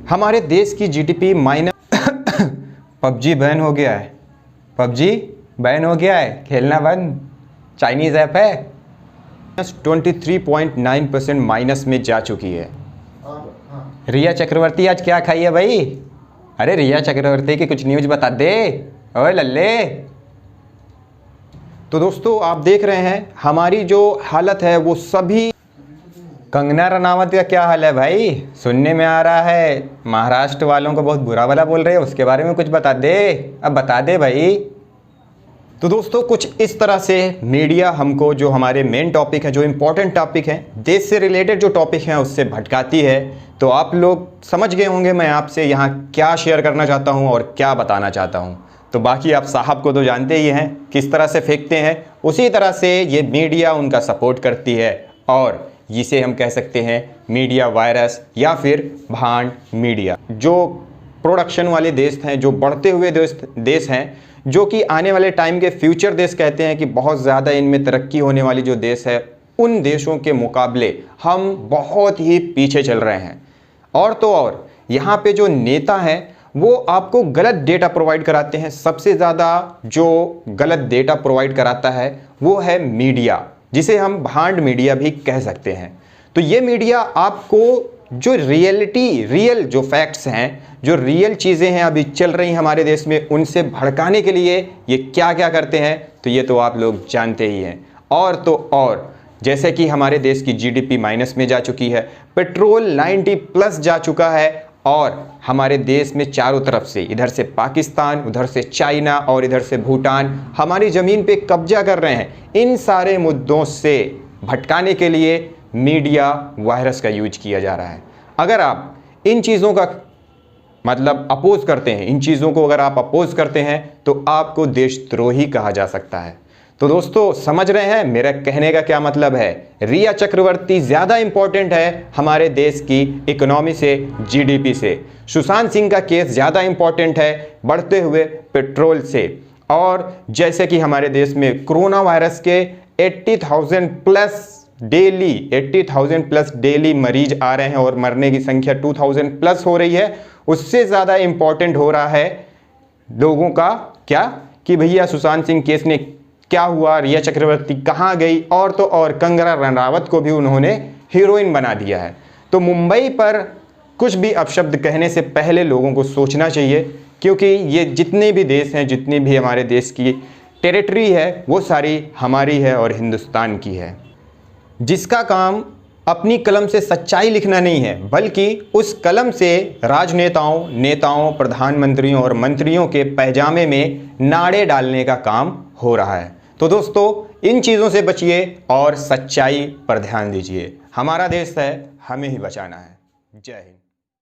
हमारे देश की जीडीपी माइनस पबजी बैन हो गया है। पबजी बैन हो गया है, खेलना बंद। चाइनीज़ ऐप है। 23.9% माइनस में जा चुकी है। रिया चक्रवर्ती आज क्या खाई है भाई? अरे रिया चक्रवर्ती की कुछ न्यूज़ बता दे ओए लल्ले। तो दोस्तों आप देख रहे हैं हमारी जो हालत है वो सभी। कंगना रनावत का क्या हाल है भाई? सुनने में आ रहा है महाराष्ट्र वालों को बहुत बुरा भला बोल रहे हैं, उसके बारे में कुछ बता दे। अब बता दे भाई। तो दोस्तों कुछ इस तरह से मीडिया हमको जो हमारे मेन टॉपिक है, जो इम्पोर्टेंट टॉपिक है, देश से रिलेटेड जो टॉपिक हैं उससे भटकाती है। तो आप लोग समझ गए होंगे मैं आपसे यहाँ क्या शेयर करना चाहता हूँ और क्या बताना चाहता हूँ। तो बाकी आप साहब को तो जानते ही हैं किस तरह से फेंकते हैं, उसी तरह से ये मीडिया उनका सपोर्ट करती है और जिसे हम कह सकते हैं मीडिया वायरस या फिर भांड मीडिया। जो प्रोडक्शन वाले देश हैं, जो बढ़ते हुए देश हैं, जो कि आने वाले टाइम के फ्यूचर देश कहते हैं कि बहुत ज़्यादा इनमें तरक्की होने वाली जो देश है, उन देशों के मुकाबले हम बहुत ही पीछे चल रहे हैं। और तो और यहाँ पे जो नेता हैं वो आपको गलत डेटा प्रोवाइड कराते हैं। सबसे ज़्यादा जो गलत डेटा प्रोवाइड कराता है वो है मीडिया, जिसे हम भांड मीडिया भी कह सकते हैं। तो ये मीडिया आपको जो रियल जो फैक्ट्स हैं, जो रियल चीज़ें हैं अभी चल रही हमारे देश में, उनसे भड़काने के लिए ये क्या क्या करते हैं तो ये तो आप लोग जानते ही हैं। और तो और जैसे कि हमारे देश की जीडीपी माइनस में जा चुकी है, पेट्रोल 90 प्लस जा चुका है और हमारे देश में चारों तरफ से, इधर से पाकिस्तान, उधर से चाइना और इधर से भूटान हमारी ज़मीन पे कब्जा कर रहे हैं। इन सारे मुद्दों से भटकाने के लिए मीडिया वायरस का यूज किया जा रहा है। अगर आप इन चीज़ों का मतलब अपोज करते हैं, इन चीज़ों को अगर आप अपोज करते हैं तो आपको देशद्रोही कहा जा सकता है। तो दोस्तों समझ रहे हैं मेरा कहने का क्या मतलब है? रिया चक्रवर्ती ज़्यादा इंपॉर्टेंट है हमारे देश की इकोनॉमी से, जीडीपी से। सुशांत सिंह का केस ज़्यादा इंपॉर्टेंट है बढ़ते हुए पेट्रोल से। और जैसे कि हमारे देश में कोरोना वायरस के 80,000 प्लस डेली मरीज आ रहे हैं और मरने की संख्या 2,000 प्लस हो रही है। उससे ज़्यादा इंपॉर्टेंट हो रहा है लोगों का क्या कि भैया सुशांत सिंह केस ने क्या हुआ, रिया चक्रवर्ती कहाँ गई, और तो और कंगना रनावत को भी उन्होंने हीरोइन बना दिया है। तो मुंबई पर कुछ भी अपशब्द कहने से पहले लोगों को सोचना चाहिए, क्योंकि ये जितने भी देश हैं, जितनी भी हमारे देश की टेरिटरी है, वो सारी हमारी है और हिंदुस्तान की है। जिसका काम अपनी कलम से सच्चाई लिखना नहीं है, बल्कि उस कलम से राजनेताओं, नेताओं, प्रधानमंत्रियों और मंत्रियों के पैजामे में नाड़े डालने का काम हो रहा है। तो दोस्तों इन चीज़ों से बचिए और सच्चाई पर ध्यान दीजिए। हमारा देश है, हमें ही बचाना है। जय हिंद।